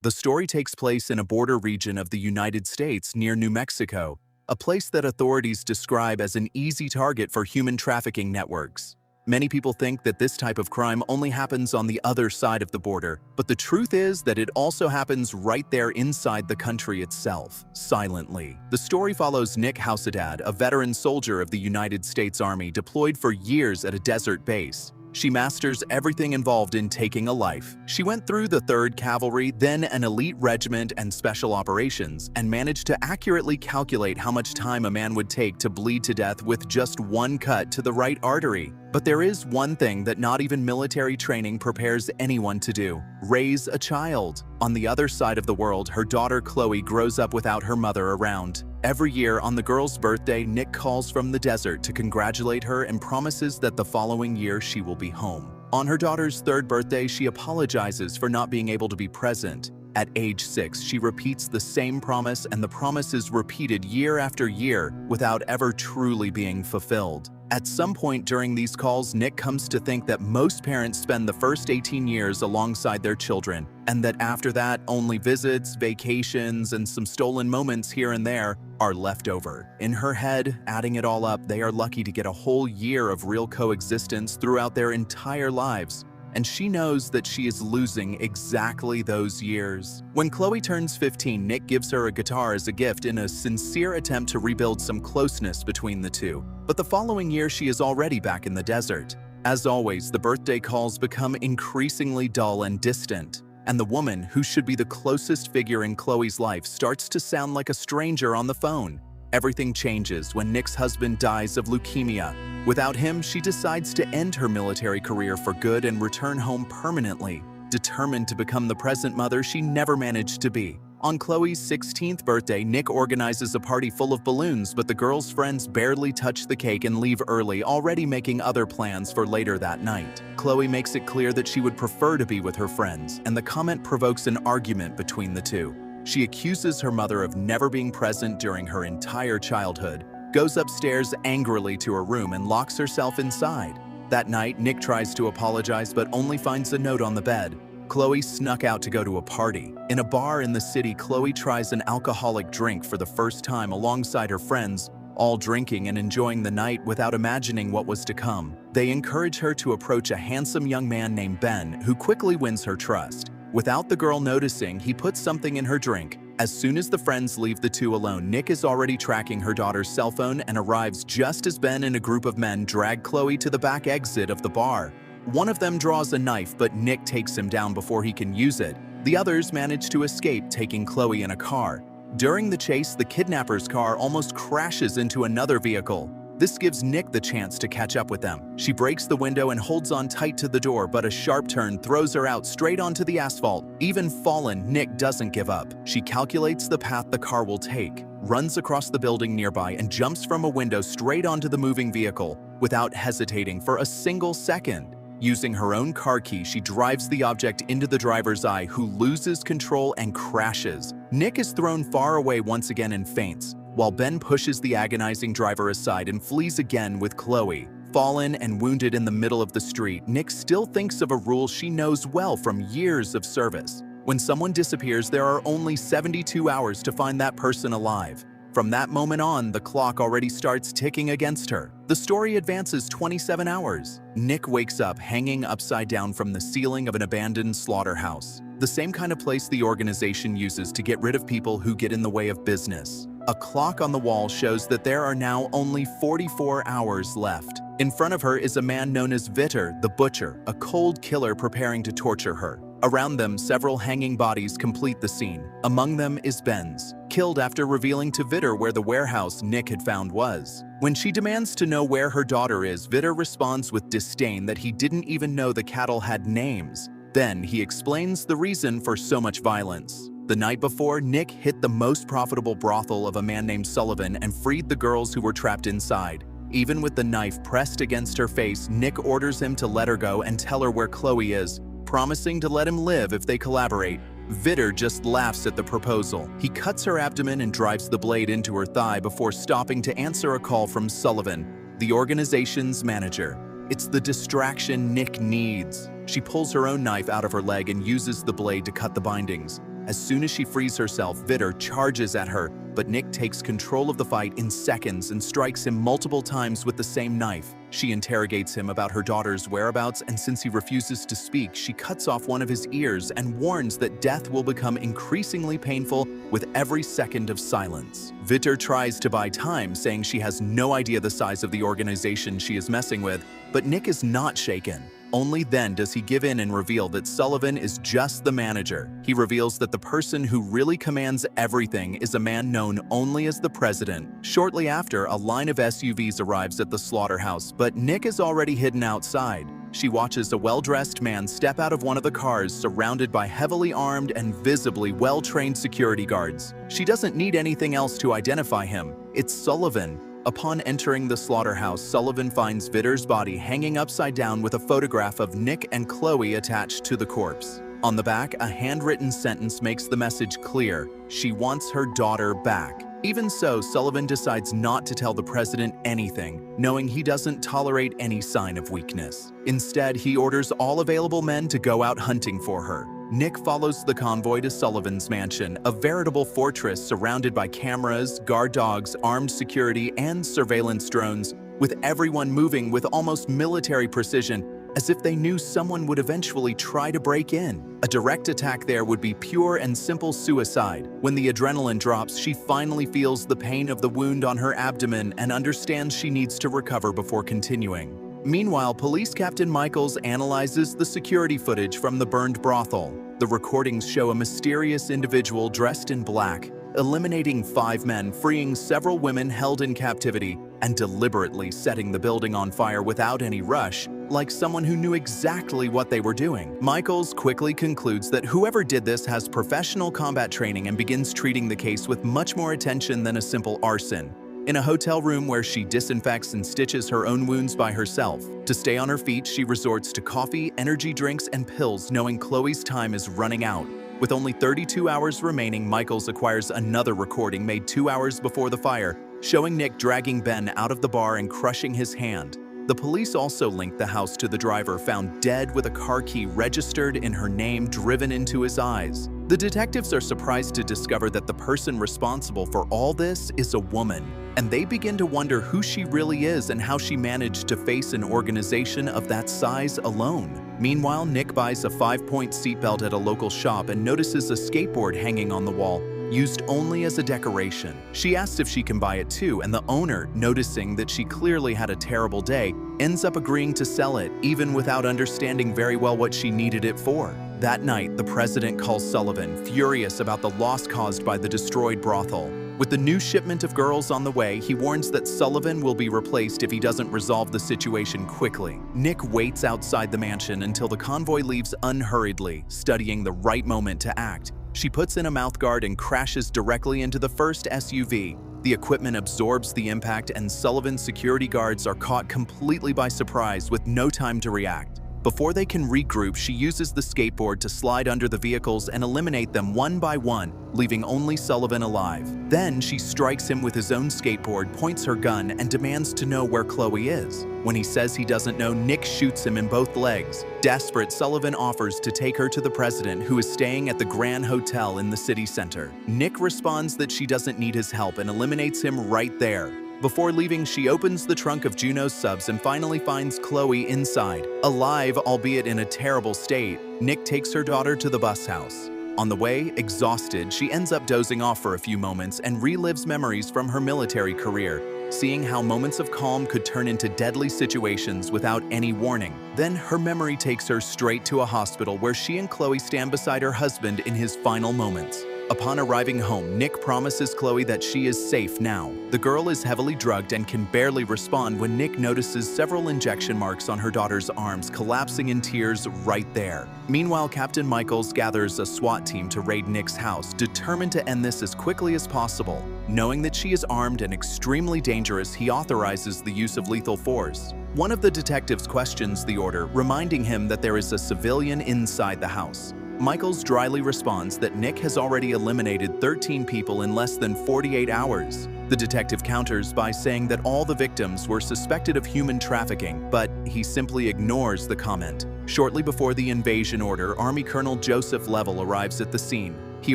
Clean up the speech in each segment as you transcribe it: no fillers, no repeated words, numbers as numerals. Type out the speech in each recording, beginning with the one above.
The story takes place in a border region of the United States near New Mexico, a place that authorities describe as an easy target for human trafficking networks. Many people think that this type of crime only happens on the other side of the border, but the truth is that it also happens right there inside the country itself, silently. The story follows Nick Hausadad, a veteran soldier of the United States Army deployed for years at a desert base. She masters everything involved in taking a life. She went through the 3rd Cavalry, then an elite regiment and special operations, and managed to accurately calculate how much time a man would take to bleed to death with just one cut to the right artery. But there is one thing that not even military training prepares anyone to do: raise a child. On the other side of the world, her daughter Chloe grows up without her mother around. Every year on the girl's birthday, Nick calls from the desert to congratulate her and promises that the following year she will be home. On her daughter's 3rd birthday, she apologizes for not being able to be present. At age 6, she repeats the same promise, and the promise is repeated year after year without ever truly being fulfilled. At some point during these calls, Nick comes to think that most parents spend the first 18 years alongside their children, and that after that, only visits, vacations, and some stolen moments here and there are left over. In her head, adding it all up, they are lucky to get a whole year of real coexistence throughout their entire lives. And she knows that she is losing exactly those years. When Chloe turns 15, Nick gives her a guitar as a gift in a sincere attempt to rebuild some closeness between the two. But the following year, she is already back in the desert. As always, the birthday calls become increasingly dull and distant, and the woman, who should be the closest figure in Chloe's life, starts to sound like a stranger on the phone. Everything changes when Nick's husband dies of leukemia. Without him, she decides to end her military career for good and return home permanently, determined to become the present mother she never managed to be. On Chloe's 16th birthday, Nick organizes a party full of balloons, but the girl's friends barely touch the cake and leave early, already making other plans for later that night. Chloe makes it clear that she would prefer to be with her friends, and the comment provokes an argument between the two. She accuses her mother of never being present during her entire childhood, goes upstairs angrily to her room, and locks herself inside. That night, Nick tries to apologize but only finds a note on the bed. Chloe snuck out to go to a party. In a bar in the city, Chloe tries an alcoholic drink for the first time alongside her friends, all drinking and enjoying the night without imagining what was to come. They encourage her to approach a handsome young man named Ben, who quickly wins her trust. Without the girl noticing, he puts something in her drink. As soon as the friends leave the two alone, Nick is already tracking her daughter's cell phone and arrives just as Ben and a group of men drag Chloe to the back exit of the bar. One of them draws a knife, but Nick takes him down before he can use it. The others manage to escape, taking Chloe in a car. During the chase, the kidnapper's car almost crashes into another vehicle. This gives Nick the chance to catch up with them. She breaks the window and holds on tight to the door, but a sharp turn throws her out straight onto the asphalt. Even fallen, Nick doesn't give up. She calculates the path the car will take, runs across the building nearby, and jumps from a window straight onto the moving vehicle without hesitating for a single second. Using her own car key, she drives the object into the driver's eye, who loses control and crashes. Nick is thrown far away once again and faints, while Ben pushes the agonizing driver aside and flees again with Chloe. Fallen and wounded in the middle of the street, Nick still thinks of a rule she knows well from years of service. When someone disappears, there are only 72 hours to find that person alive. From that moment on, the clock already starts ticking against her. The story advances 27 hours. Nick wakes up hanging upside down from the ceiling of an abandoned slaughterhouse, the same kind of place the organization uses to get rid of people who get in the way of business. A clock on the wall shows that there are now only 44 hours left. In front of her is a man known as Vitter, the Butcher, a cold killer preparing to torture her. Around them, several hanging bodies complete the scene. Among them is Ben's, killed after revealing to Vitter where the warehouse Nick had found was. When she demands to know where her daughter is, Vitter responds with disdain that he didn't even know the cattle had names. Then he explains the reason for so much violence. The night before, Nick hit the most profitable brothel of a man named Sullivan and freed the girls who were trapped inside. Even with the knife pressed against her face, Nick orders him to let her go and tell her where Chloe is, promising to let him live if they collaborate. Vitter just laughs at the proposal. He cuts her abdomen and drives the blade into her thigh before stopping to answer a call from Sullivan, the organization's manager. It's the distraction Nick needs. She pulls her own knife out of her leg and uses the blade to cut the bindings. As soon as she frees herself, Vitter charges at her, but Nick takes control of the fight in seconds and strikes him multiple times with the same knife. She interrogates him about her daughter's whereabouts, and since he refuses to speak, she cuts off one of his ears and warns that death will become increasingly painful with every second of silence. Vitter tries to buy time, saying she has no idea the size of the organization she is messing with, but Nick is not shaken. Only then does he give in and reveal that Sullivan is just the manager. He reveals that the person who really commands everything is a man known only as the president. Shortly after, a line of SUVs arrives at the slaughterhouse, but Nick is already hidden outside. She watches a well-dressed man step out of one of the cars, surrounded by heavily armed and visibly well-trained security guards. She doesn't need anything else to identify him. It's Sullivan. Upon entering the slaughterhouse, Sullivan finds Vitter's body hanging upside down with a photograph of Nick and Chloe attached to the corpse. On the back, a handwritten sentence makes the message clear: she wants her daughter back. Even so, Sullivan decides not to tell the president anything, knowing he doesn't tolerate any sign of weakness. Instead, he orders all available men to go out hunting for her. Nick follows the convoy to Sullivan's mansion, a veritable fortress surrounded by cameras, guard dogs, armed security, and surveillance drones, with everyone moving with almost military precision, as if they knew someone would eventually try to break in. A direct attack there would be pure and simple suicide. When the adrenaline drops, she finally feels the pain of the wound on her abdomen and understands she needs to recover before continuing. Meanwhile, Police Captain Michaels analyzes the security footage from the burned brothel. The recordings show a mysterious individual dressed in black, eliminating 5 men, freeing several women held in captivity, and deliberately setting the building on fire without any rush, like someone who knew exactly what they were doing. Michaels quickly concludes that whoever did this has professional combat training and begins treating the case with much more attention than a simple arson. In a hotel room where she disinfects and stitches her own wounds by herself. To stay on her feet, she resorts to coffee, energy drinks, and pills, knowing Chloe's time is running out. With only 32 hours remaining, Michaels acquires another recording made 2 hours before the fire, showing Nick dragging Ben out of the bar and crushing his hand. The police also linked the house to the driver, found dead with a car key registered in her name driven into his eyes. The detectives are surprised to discover that the person responsible for all this is a woman, and they begin to wonder who she really is and how she managed to face an organization of that size alone. Meanwhile, Nick buys a 5-point seatbelt at a local shop and notices a skateboard hanging on the wall, used only as a decoration. She asks if she can buy it too, and the owner, noticing that she clearly had a terrible day, ends up agreeing to sell it, even without understanding very well what she needed it for. That night, the president calls Sullivan, furious about the loss caused by the destroyed brothel. With the new shipment of girls on the way, he warns that Sullivan will be replaced if he doesn't resolve the situation quickly. Nick waits outside the mansion until the convoy leaves unhurriedly, studying the right moment to act. She puts in a mouthguard and crashes directly into the first SUV. The equipment absorbs the impact, and Sullivan's security guards are caught completely by surprise with no time to react. Before they can regroup, she uses the skateboard to slide under the vehicles and eliminate them one by one, leaving only Sullivan alive. Then she strikes him with his own skateboard, points her gun, and demands to know where Chloe is. When he says he doesn't know, Nick shoots him in both legs. Desperate, Sullivan offers to take her to the president, who is staying at the Grand Hotel in the city center. Nick responds that she doesn't need his help and eliminates him right there. Before leaving, she opens the trunk of Juno's subs and finally finds Chloe inside. Alive, albeit in a terrible state, Nick takes her daughter to the bus house. On the way, exhausted, she ends up dozing off for a few moments and relives memories from her military career, seeing how moments of calm could turn into deadly situations without any warning. Then her memory takes her straight to a hospital where she and Chloe stand beside her husband in his final moments. Upon arriving home, Nick promises Chloe that she is safe now. The girl is heavily drugged and can barely respond when Nick notices several injection marks on her daughter's arms, collapsing in tears right there. Meanwhile, Captain Michaels gathers a SWAT team to raid Nick's house, determined to end this as quickly as possible. Knowing that she is armed and extremely dangerous, he authorizes the use of lethal force. One of the detectives questions the order, reminding him that there is a civilian inside the house. Michaels dryly responds that Nick has already eliminated 13 people in less than 48 hours. The detective counters by saying that all the victims were suspected of human trafficking, but he simply ignores the comment. Shortly before the invasion order, Army Colonel Joseph Level arrives at the scene. He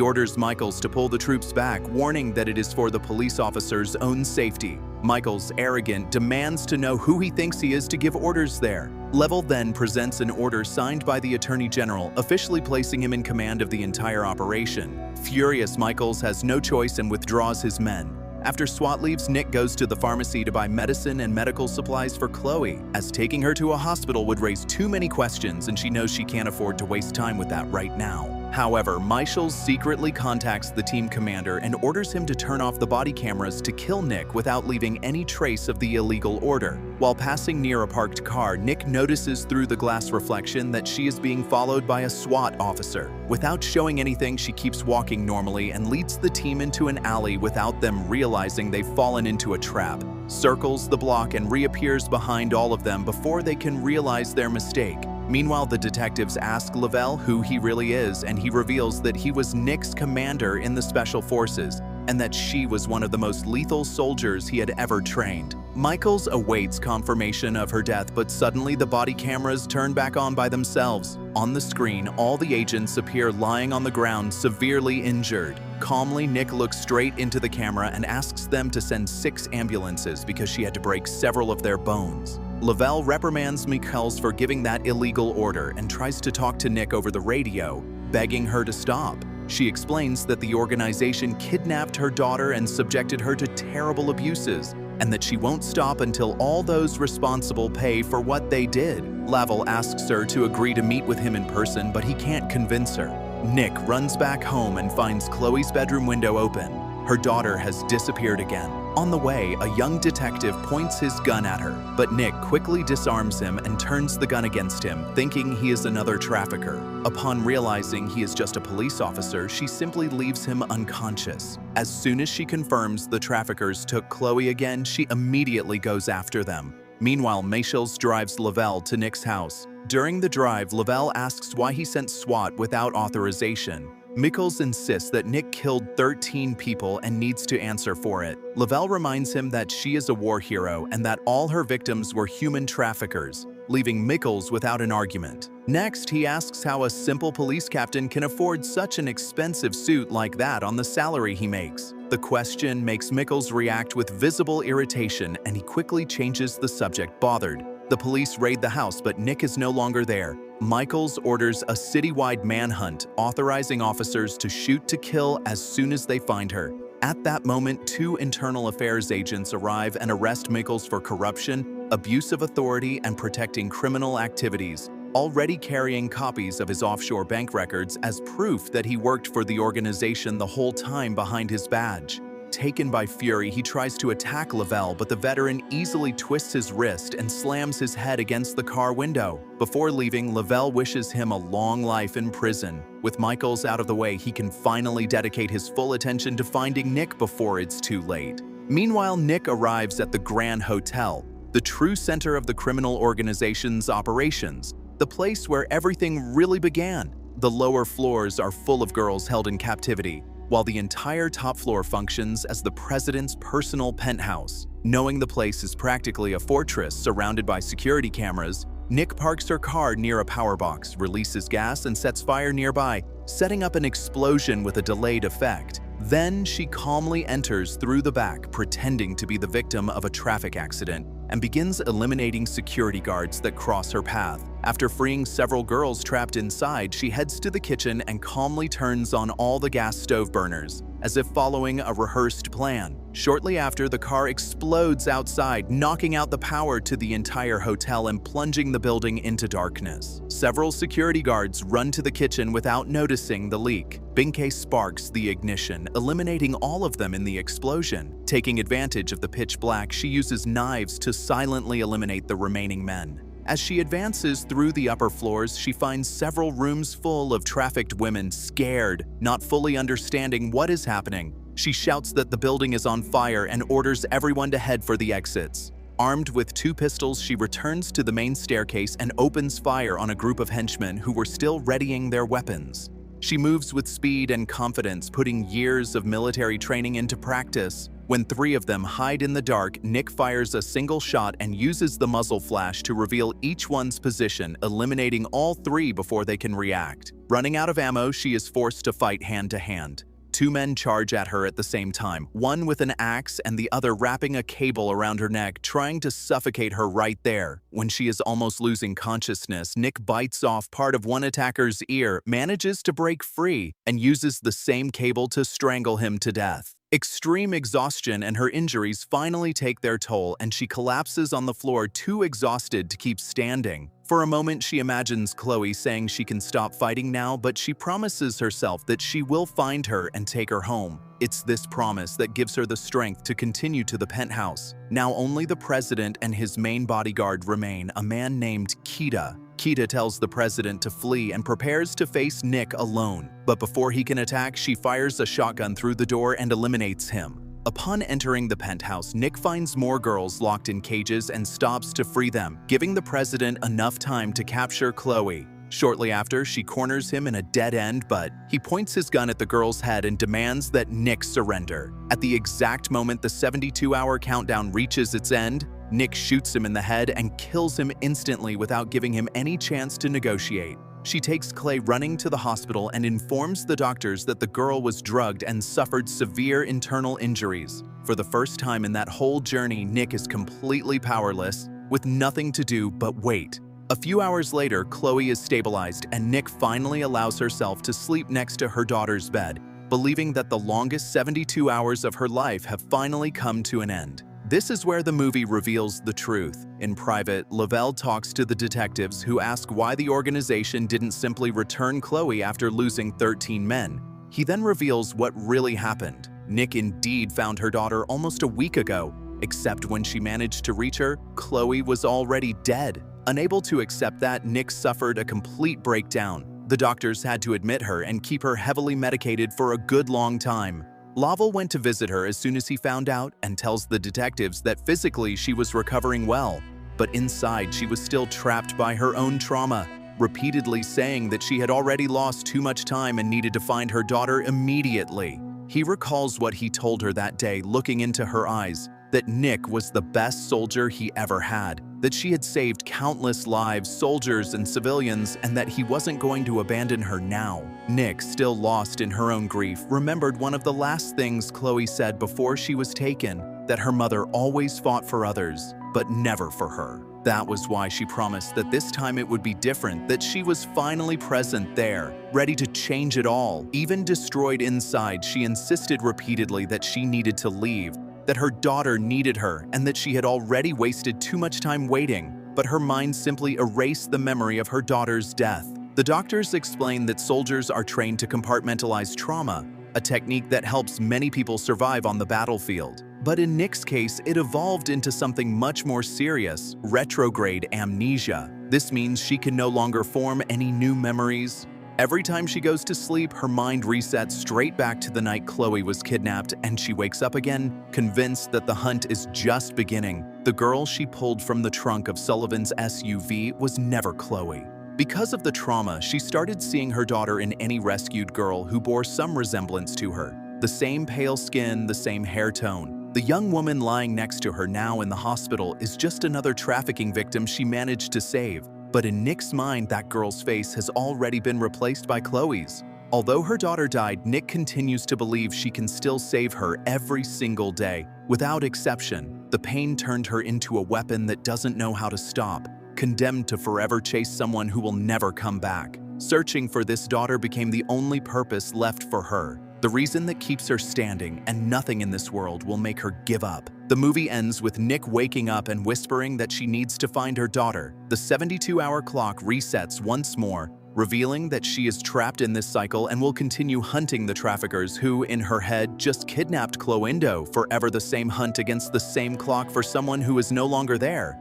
orders Michaels to pull the troops back, warning that it is for the police officer's own safety. Michaels, arrogant, demands to know who he thinks he is to give orders there. Lovell then presents an order signed by the Attorney General, officially placing him in command of the entire operation. Furious, Michaels has no choice and withdraws his men. After SWAT leaves, Nick goes to the pharmacy to buy medicine and medical supplies for Chloe, as taking her to a hospital would raise too many questions and she knows she can't afford to waste time with that right now. However, Michaels secretly contacts the team commander and orders him to turn off the body cameras to kill Nick without leaving any trace of the illegal order. While passing near a parked car, Nick notices through the glass reflection that she is being followed by a SWAT officer. Without showing anything, she keeps walking normally and leads the team into an alley without them realizing they've fallen into a trap, circles the block and reappears behind all of them before they can realize their mistake. Meanwhile, the detectives ask Lovell who he really is, and he reveals that he was Nick's commander in the Special Forces, and that she was one of the most lethal soldiers he had ever trained. Michaels awaits confirmation of her death, but suddenly the body cameras turn back on by themselves. On the screen, all the agents appear lying on the ground, severely injured. Calmly, Nick looks straight into the camera and asks them to send 6 ambulances because she had to break several of their bones. Lovell reprimands Michaels for giving that illegal order and tries to talk to Nick over the radio, begging her to stop. She explains that the organization kidnapped her daughter and subjected her to terrible abuses, and that she won't stop until all those responsible pay for what they did. Lovell asks her to agree to meet with him in person, but he can't convince her. Nick runs back home and finds Chloe's bedroom window open. Her daughter has disappeared again. On the way, a young detective points his gun at her, but Nick quickly disarms him and turns the gun against him, thinking he is another trafficker. Upon realizing he is just a police officer, she simply leaves him unconscious. As soon as she confirms the traffickers took Chloe again, she immediately goes after them. Meanwhile, Michaels drives Lovell to Nick's house. During the drive, Lovell asks why he sent SWAT without authorization. Michaels insists that Nick killed 13 people and needs to answer for it. Lovell reminds him that she is a war hero and that all her victims were human traffickers, leaving Michaels without an argument. Next, he asks how a simple police captain can afford such an expensive suit like that on the salary he makes. The question makes Michaels react with visible irritation, and he quickly changes the subject, bothered. The police raid the house, but Nick is no longer there. Michaels orders a citywide manhunt, authorizing officers to shoot to kill as soon as they find her. At that moment, 2 internal affairs agents arrive and arrest Michaels for corruption, abuse of authority, and protecting criminal activities, already carrying copies of his offshore bank records as proof that he worked for the organization the whole time behind his badge. Taken by fury, he tries to attack Lovell, but the veteran easily twists his wrist and slams his head against the car window. Before leaving, Lovell wishes him a long life in prison. With Michaels out of the way, he can finally dedicate his full attention to finding Nick before it's too late. Meanwhile, Nick arrives at the Grand Hotel, the true center of the criminal organization's operations, the place where everything really began. The lower floors are full of girls held in captivity, while the entire top floor functions as the president's personal penthouse. Knowing the place is practically a fortress surrounded by security cameras, Nick parks her car near a power box, releases gas, and sets fire nearby, setting up an explosion with a delayed effect. Then she calmly enters through the back, pretending to be the victim of a traffic accident, and begins eliminating security guards that cross her path. After freeing several girls trapped inside, she heads to the kitchen and calmly turns on all the gas stove burners, as if following a rehearsed plan. Shortly after, the car explodes outside, knocking out the power to the entire hotel and plunging the building into darkness. Several security guards run to the kitchen without noticing the leak. Binke sparks the ignition, eliminating all of them in the explosion. Taking advantage of the pitch black, she uses knives to silently eliminate the remaining men. As she advances through the upper floors, she finds several rooms full of trafficked women, scared, not fully understanding what is happening. She shouts that the building is on fire and orders everyone to head for the exits. Armed with 2 pistols, she returns to the main staircase and opens fire on a group of henchmen who were still readying their weapons. She moves with speed and confidence, putting years of military training into practice. When three of them hide in the dark, Nick fires a single shot and uses the muzzle flash to reveal each one's position, eliminating all three before they can react. Running out of ammo, she is forced to fight hand-to-hand. Two men charge at her at the same time, one with an axe and the other wrapping a cable around her neck, trying to suffocate her right there. When she is almost losing consciousness, Nick bites off part of one attacker's ear, manages to break free, and uses the same cable to strangle him to death. Extreme exhaustion and her injuries finally take their toll, and she collapses on the floor, too exhausted to keep standing. For a moment, she imagines Chloe saying she can stop fighting now, but she promises herself that she will find her and take her home. It's this promise that gives her the strength to continue to the penthouse. Now only the president and his main bodyguard remain, a man named Kita. Kita tells the president to flee and prepares to face Nick alone. But before he can attack, she fires a shotgun through the door and eliminates him. Upon entering the penthouse, Nick finds more girls locked in cages and stops to free them, giving the president enough time to capture Chloe. Shortly after, she corners him in a dead end, but he points his gun at the girl's head and demands that Nick surrender. At the exact moment the 72-hour countdown reaches its end, Nick shoots him in the head and kills him instantly without giving him any chance to negotiate. She takes Clay running to the hospital and informs the doctors that the girl was drugged and suffered severe internal injuries. For the first time in that whole journey, Nick is completely powerless, with nothing to do but wait. A few hours later, Chloe is stabilized and Nick finally allows herself to sleep next to her daughter's bed, believing that the longest 72 hours of her life have finally come to an end. This is where the movie reveals the truth. In private, Lavelle talks to the detectives who ask why the organization didn't simply return Chloe after losing 13 men. He then reveals what really happened. Nick indeed found her daughter almost a week ago, except when she managed to reach her, Chloe was already dead. Unable to accept that, Nick suffered a complete breakdown. The doctors had to admit her and keep her heavily medicated for a good long time. Lavelle went to visit her as soon as he found out and tells the detectives that physically she was recovering well, but inside she was still trapped by her own trauma, repeatedly saying that she had already lost too much time and needed to find her daughter immediately. He recalls what he told her that day, looking into her eyes, that Nick was the best soldier he ever had, that she had saved countless lives, soldiers and civilians, and that he wasn't going to abandon her now. Nick, still lost in her own grief, remembered one of the last things Chloe said before she was taken, that her mother always fought for others, but never for her. That was why she promised that this time it would be different, that she was finally present there, ready to change it all. Even destroyed inside, she insisted repeatedly that she needed to leave, that her daughter needed her, and that she had already wasted too much time waiting. But her mind simply erased the memory of her daughter's death. The doctors explain that soldiers are trained to compartmentalize trauma, a technique that helps many people survive on the battlefield. But in Nick's case, it evolved into something much more serious: retrograde amnesia. This means she can no longer form any new memories. Every time she goes to sleep, her mind resets straight back to the night Chloe was kidnapped, and she wakes up again, convinced that the hunt is just beginning. The girl she pulled from the trunk of Sullivan's SUV was never Chloe. Because of the trauma, she started seeing her daughter in any rescued girl who bore some resemblance to her. The same pale skin, the same hair tone. The young woman lying next to her now in the hospital is just another trafficking victim she managed to save. But in Nick's mind, that girl's face has already been replaced by Chloe's. Although her daughter died, Nick continues to believe she can still save her every single day. Without exception, the pain turned her into a weapon that doesn't know how to stop, condemned to forever chase someone who will never come back. Searching for this daughter became the only purpose left for her, the reason that keeps her standing, and nothing in this world will make her give up. The movie ends with Nick waking up and whispering that she needs to find her daughter. The 72-hour clock resets once more, revealing that she is trapped in this cycle and will continue hunting the traffickers who, in her head, just kidnapped Cloindo, forever the same hunt against the same clock for someone who is no longer there.